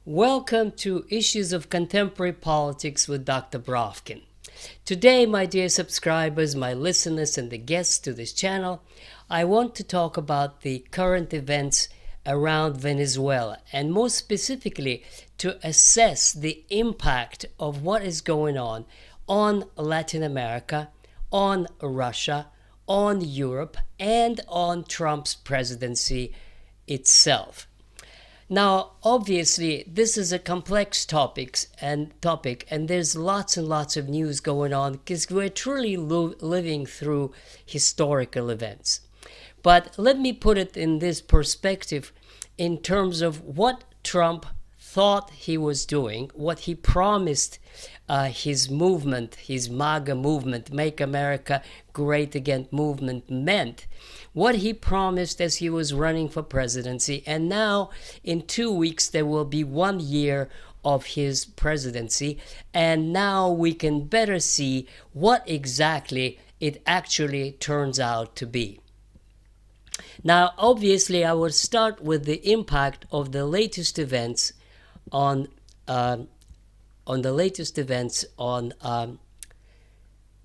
Welcome to Issues of Contemporary Politics with Dr. Brovkin. Today, my dear subscribers, my listeners, and the guests to this channel, I want to talk about the current events around Venezuela, and more specifically, to assess the impact of what is going on Latin America, on Russia, on Europe, and on Trump's presidency itself. Now, obviously, this is a complex topic, and there's lots and lots of news going on because we're truly living through historical events. But let me put it in this perspective in terms of what Trump thought he was doing, what he promised his movement, his MAGA movement, Make America Great Again movement meant, what he promised as he was running for presidency. And now in 2 weeks, there will be 1 year of his presidency. And now we can better see what exactly it actually turns out to be. Now, obviously, I will start with the impact of the latest events on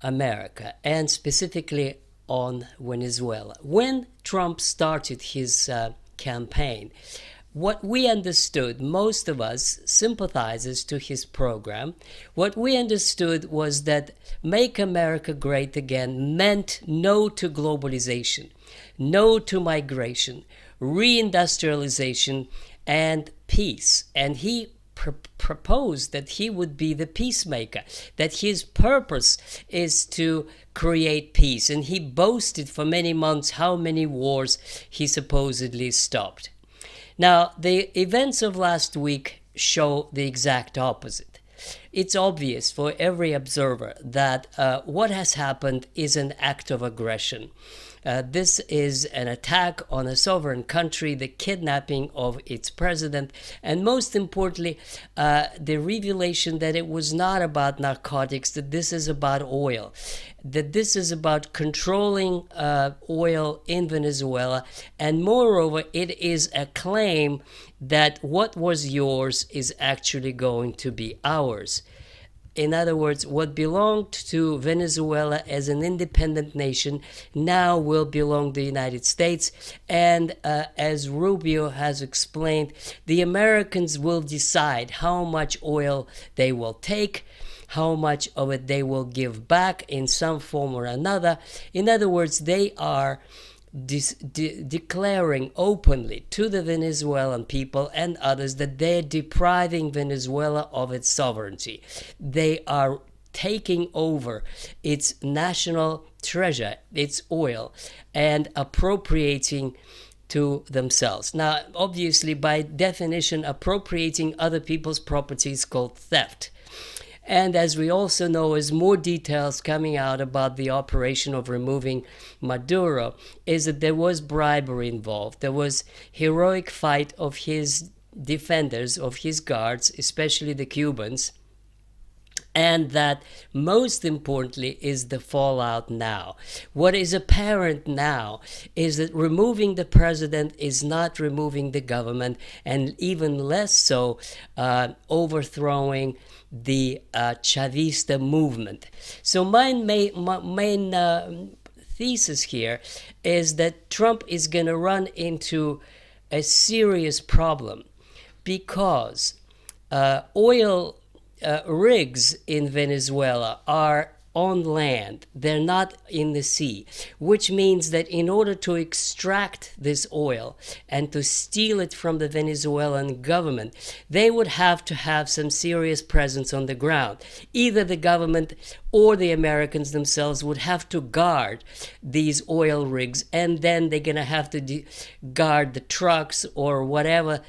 America, and specifically on Venezuela. When Trump started his campaign, what we understood, most of us sympathizers to his program, what we understood was that Make America Great Again meant no to globalization, no to migration, reindustrialization, and peace. And he proposed that he would be the peacemaker, that his purpose is to create peace. And he boasted for many months how many wars he supposedly stopped. Now, the events of last week show the exact opposite. It's obvious for every observer that what has happened is an act of aggression. This is an attack on a sovereign country, the kidnapping of its president, and most importantly, the revelation that it was not about narcotics, that this is about oil, that this is about controlling oil in Venezuela, and moreover, it is a claim that what was yours is actually going to be ours. In other words, what belonged to Venezuela as an independent nation now will belong to the United States. And as Rubio has explained, the Americans will decide how much oil they will take, how much of it they will give back in some form or another. In other words, they are declaring openly to the Venezuelan people and others that they're depriving Venezuela of its sovereignty. They are taking over its national treasure, its oil, and appropriating to themselves. Now, obviously, by definition, appropriating other people's property is called theft. And as we also know, as more details coming out about the operation of removing Maduro, is that there was bribery involved. There was heroic fight of his defenders, of his guards, especially the Cubans. And that most importantly is the fallout now. What is apparent now is that removing the president is not removing the government, and even less so overthrowing the Chavista movement. So my main thesis here is that Trump is going to run into a serious problem because oil rigs in Venezuela are on land. They're not in the sea, which means that in order to extract this oil and to steal it from the Venezuelan government, they would have to have some serious presence on the ground. Either the government or the Americans themselves would have to guard these oil rigs, and then they're going to have to guard the trucks or whatever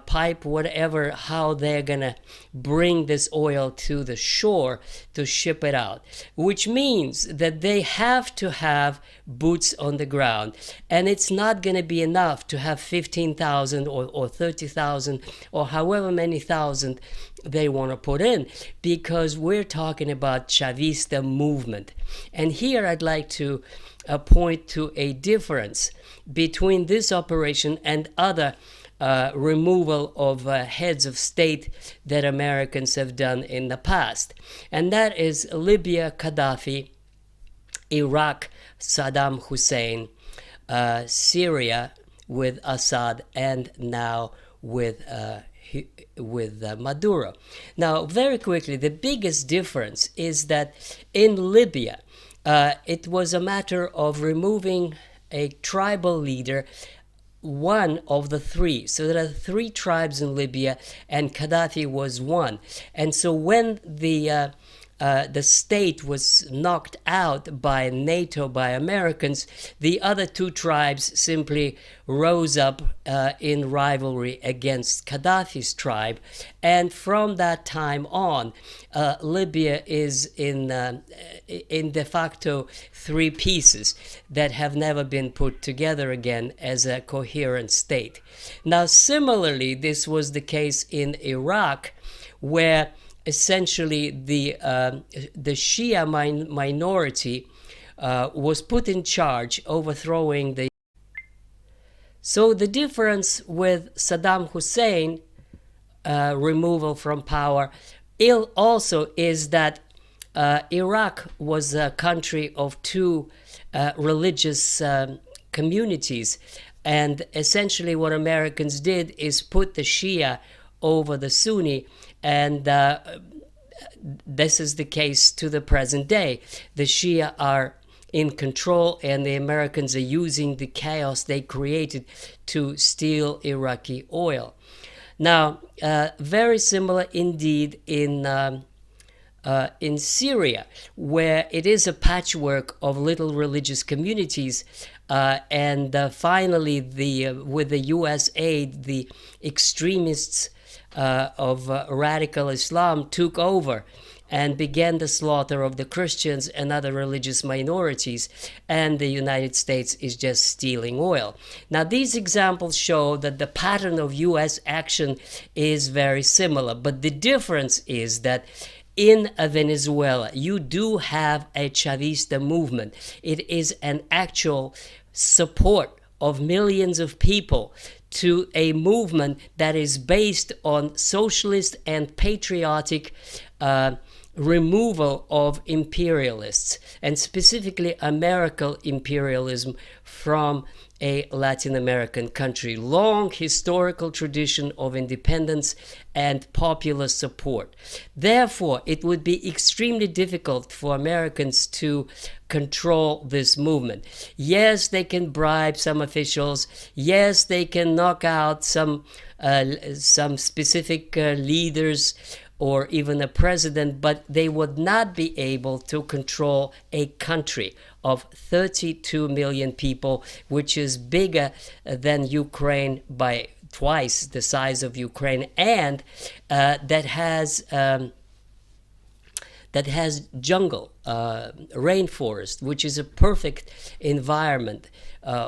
pipe, whatever, how they're going to bring this oil to the shore to ship it out, which means that they have to have boots on the ground. And it's not going to be enough to have 15,000 or 30,000 or however many thousand they want to put in, because we're talking about Chavista movement. And here I'd like to point to a difference between this operation and other removal of heads of state that Americans have done in the past. And that is Libya, Gaddafi, Iraq, Saddam Hussein, Syria with Assad, and now with Maduro. Now, very quickly, the biggest difference is that in Libya, it was a matter of removing a tribal leader, one of the three. So there are three tribes in Libya, and Gaddafi was one. And so when the state was knocked out by NATO, by Americans, the other two tribes simply rose up in rivalry against Gaddafi's tribe. And from that time on, Libya is in de facto three pieces that have never been put together again as a coherent state. Now, similarly, this was the case in Iraq, where essentially the Shia minority was put in charge, overthrowing the. So the difference with Saddam Hussein removal from power also is that Iraq was a country of two religious communities, and essentially what Americans did is put the Shia over the Sunni, and this is the case to the present day. The Shia are in control, and the Americans are using the chaos they created to steal Iraqi oil. Now, very similar indeed in Syria, where it is a patchwork of little religious communities, and finally, with the U.S. aid, the extremists of radical Islam took over and began the slaughter of the Christians and other religious minorities, and the United States is just stealing oil. Now, these examples show that the pattern of U.S. action is very similar, but the difference is that in Venezuela, you do have a Chavista movement. It is an actual support of millions of people to a movement that is based on socialist and patriotic removal of imperialists, and specifically American imperialism from a Latin American country. Long historical tradition of independence and popular support. Therefore, it would be extremely difficult for Americans to control this movement. Yes, they can bribe some officials. Yes, they can knock out some specific leaders or even a president, but they would not be able to control a country of 32 million people, which is bigger than Ukraine by twice the size of Ukraine, and that has jungle, rainforest, which is a perfect environment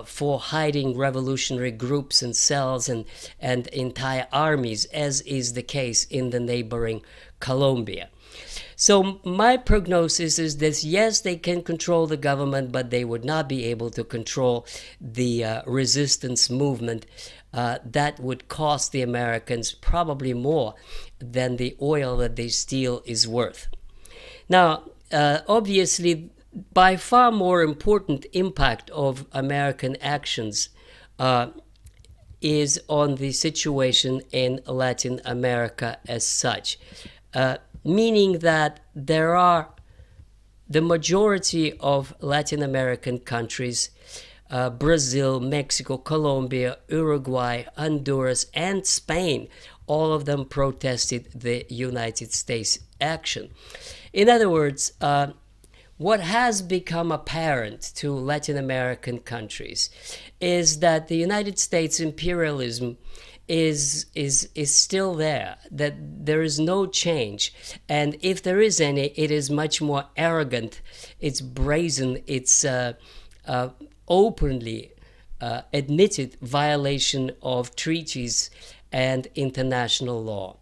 for hiding revolutionary groups and cells and entire armies, as is the case in the neighboring Colombia. So my prognosis is this: yes, they can control the government, but they would not be able to control the resistance movement. That would cost the Americans probably more than the oil that they steal is worth. Now, obviously, by far more important impact of American actions is on the situation in Latin America as such, meaning that there are the majority of Latin American countries, Brazil, Mexico, Colombia, Uruguay, Honduras, and Spain, all of them protested the United States action. In other words, what has become apparent to Latin American countries is that the United States imperialism is still there, that there is no change. And if there is any, it is much more arrogant, it's brazen, it's openly admitted violation of treaties and international law.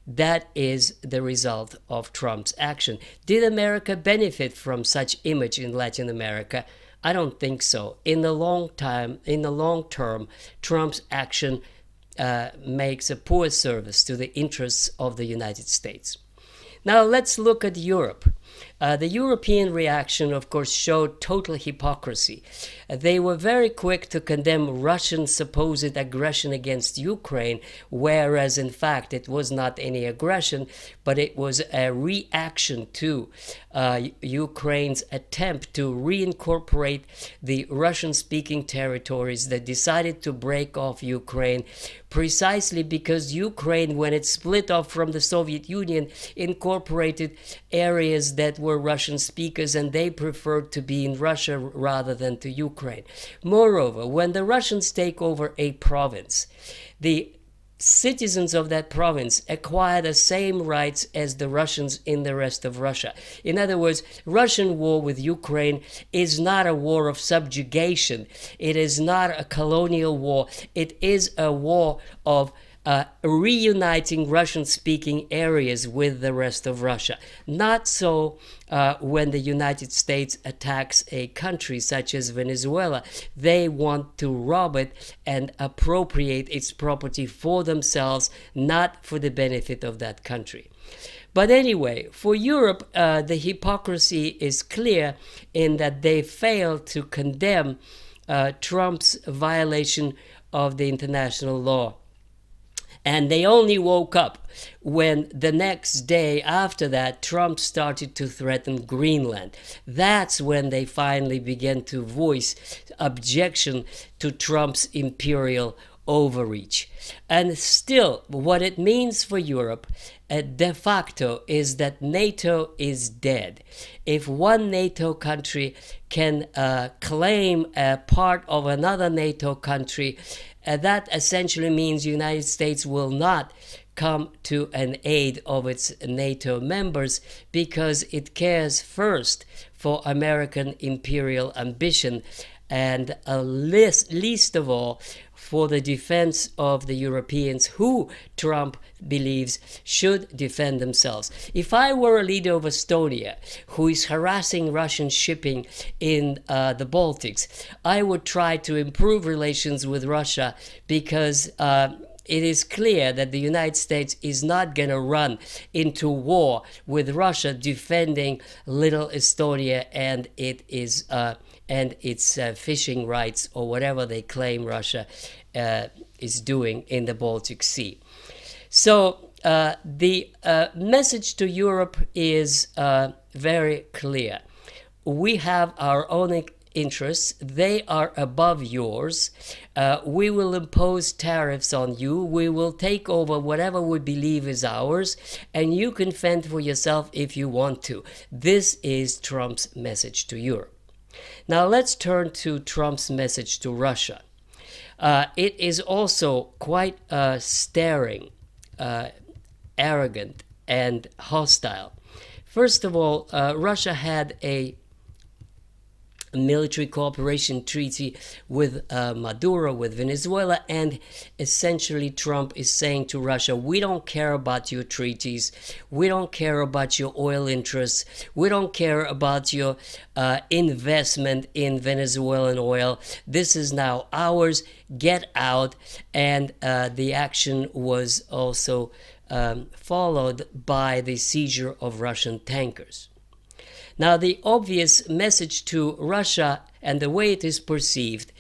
That is the result of Trump's action. Did America benefit from such image in Latin America? I don't think so. In the long term, Trump's action makes a poor service to the interests of the United States. Now let's look at Europe. The European reaction, of course, showed total hypocrisy. They were very quick to condemn Russian supposed aggression against Ukraine, whereas in fact it was not any aggression, but it was a reaction to Ukraine's attempt to reincorporate the Russian-speaking territories that decided to break off Ukraine precisely because Ukraine, when it split off from the Soviet Union, incorporated areas that were Russian speakers, and they preferred to be in Russia rather than to Ukraine. Moreover, when the Russians take over a province, the citizens of that province acquire the same rights as the Russians in the rest of Russia. In other words, Russian war with Ukraine is not a war of subjugation. It is not a colonial war. It is a war of reuniting Russian-speaking areas with the rest of Russia. Not so when the United States attacks a country such as Venezuela. They want to rob it and appropriate its property for themselves, not for the benefit of that country. But anyway, for Europe, the hypocrisy is clear in that they failed to condemn Trump's violation of the international law. And they only woke up when the next day after that, Trump started to threaten Greenland. That's when they finally began to voice objection to Trump's imperial overreach. And still, what it means for Europe de facto is that NATO is dead. If one NATO country can claim a part of another NATO country, that essentially means the United States will not come to an aid of its NATO members because it cares first for American imperial ambition and least of all for the defense of the Europeans who Trump believes should defend themselves. If I were a leader of Estonia who is harassing Russian shipping in the Baltics, I would try to improve relations with Russia because it is clear that the United States is not going to run into war with Russia defending little Estonia and its fishing rights or whatever they claim Russia is doing in the Baltic Sea. So the message to Europe is very clear. We have our own interests. They are above yours. We will impose tariffs on you. We will take over whatever we believe is ours, and you can fend for yourself if you want to. This is Trump's message to Europe. Now let's turn to Trump's message to Russia. It is also quite staring, arrogant, and hostile. First of all, Russia had a military cooperation treaty with Maduro, with Venezuela, and essentially Trump is saying to Russia, we don't care about your treaties, we don't care about your oil interests, we don't care about your investment in Venezuelan oil. This is now ours, get out. And the action was also followed by the seizure of Russian tankers. Now, the obvious message to Russia and the way it is perceived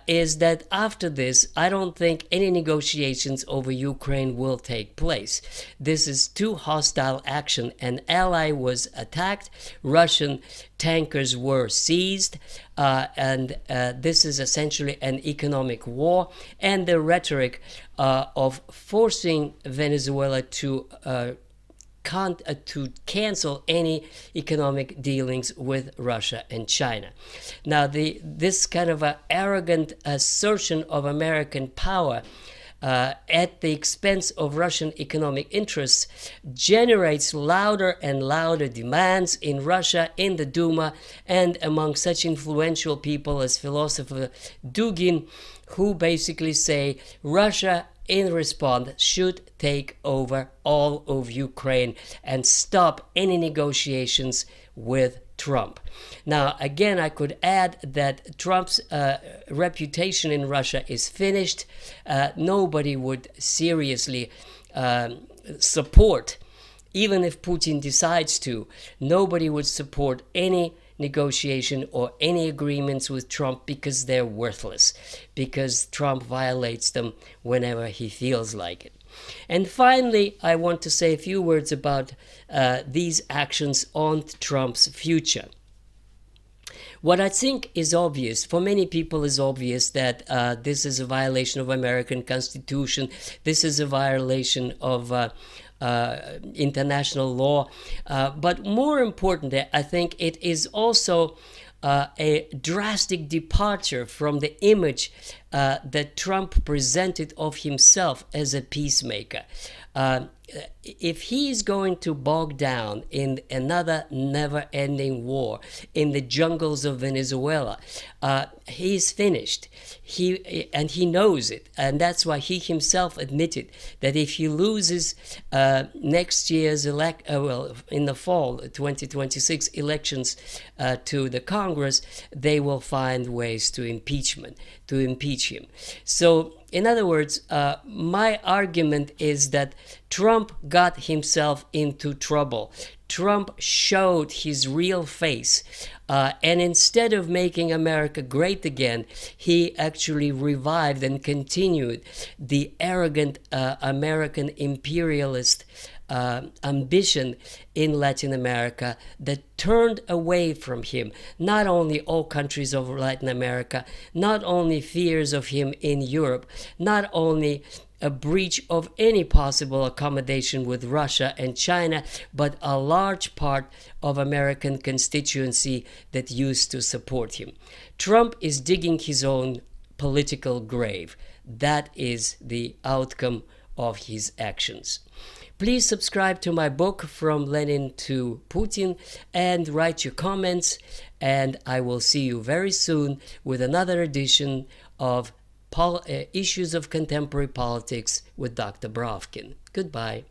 is that after this, I don't think any negotiations over Ukraine will take place. This is too hostile action. An ally was attacked, Russian tankers were seized, and this is essentially an economic war. And the rhetoric of forcing Venezuela to cancel any economic dealings with Russia and China. Now, this kind of arrogant assertion of American power at the expense of Russian economic interests generates louder and louder demands in Russia, in the Duma, and among such influential people as philosopher Dugin, who basically say Russia in response should take over all of Ukraine and stop any negotiations with Trump. Now, again, I could add that Trump's reputation in Russia is finished. Nobody would seriously support, even if Putin decides to, nobody would support any negotiation or any agreements with Trump because they're worthless, because Trump violates them whenever he feels like it. And finally, I want to say a few words about these actions on Trump's future. What I think is obvious, for many people is obvious, that this is a violation of American Constitution, this is a violation of international law, but more importantly, I think it is also a drastic departure from the image that Trump presented of himself as a peacemaker. If he is going to bog down in another never-ending war in the jungles of Venezuela, he's finished. He knows it, and that's why he himself admitted that if he loses next year's in the fall 2026 elections to the Congress, they will find ways to impeach him. So, in other words, my argument is that Trump got himself into trouble. Trump showed his real face. And instead of making America great again, he actually revived and continued the arrogant American imperialist ambition in Latin America that turned away from him not only all countries of Latin America, not only fears of him in Europe, not only a breach of any possible accommodation with Russia and China, but a large part of American constituency that used to support him. Trump is digging his own political grave. That is the outcome of his actions. Please subscribe to my book, From Lenin to Putin, and write your comments, and I will see you very soon with another edition of Issues of Contemporary Politics with Dr. Brovkin. Goodbye.